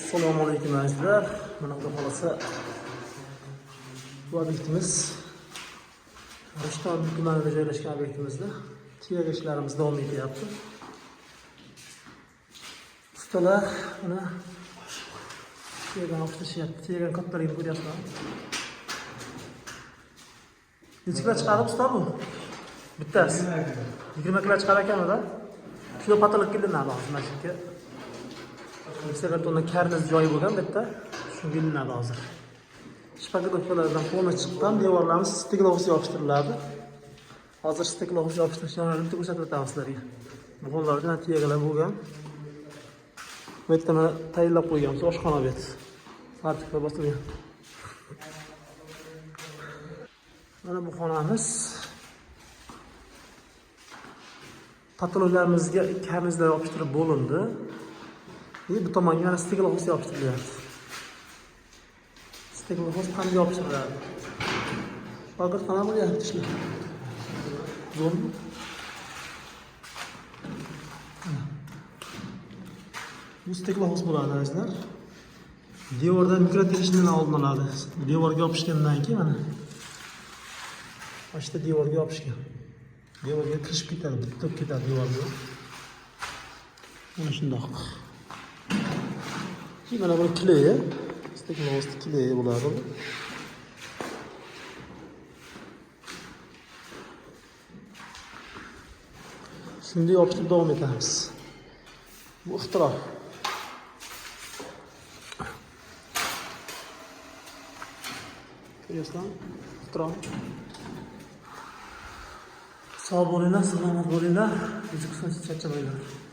Assalomu alaykum azizlar. Mana bu xolasa bu obyektimiz Rishton tumanida joylashgan obyektimizda tiyaga ishlarimiz davom etyapti. Ustalar mana tiyaga ishlashyapti. Tiyaga kattaligini ko'ryapsizlar. Necha kilo chiqadi usta bu? Bittasi 20 kilo chiqar ekan-da. Shuna patolog kelinadi hozir mana shu yerga. Sekartunda karniz joyi bo'lgan bitta. Shunga ilinadi hozir. Shpagalovkalardan qo'lni chiqqan devorlarimiz stiklovsiz yopishtiriladi. Hozir stiklovsiz yopishtirishni jarayonini ko'rsatib o'tamiz sizlarga. Bu hollarda tiyagalar bo'lgan. Bu yerda mana tayyorlab qo'yganmiz oshxona bet. Tartibga bosilgan. Mana bu xonamiz. Patologlarimizga karnizlar yopishtirib bo'lindi. Bu tomonga mana stiklovsiz yopishtiriladi. Stiklovsiz ham yopishtiriladi. Faqat qana bo'lyapti ishlar. Zo'rmi? Bu stiklovsiz bo'ladi azizlar. Devorda mikrotelishdan olinadi. Devorga yopishgandan keyin mana Ashta devorga yopishgan. Devorga kirishib ketadi, bitib ketadi devorga. Mana shundoq. Mana bu kileyi, stiklovsiz kileyi bo'ladi. Shunday yopishtirib davom etamiz. Bu ixtiro. Ko'ryapsizlarmi? Ixtiro. Sog' bo'linglar, salomat bo'linglar. Bizni charchamaylar.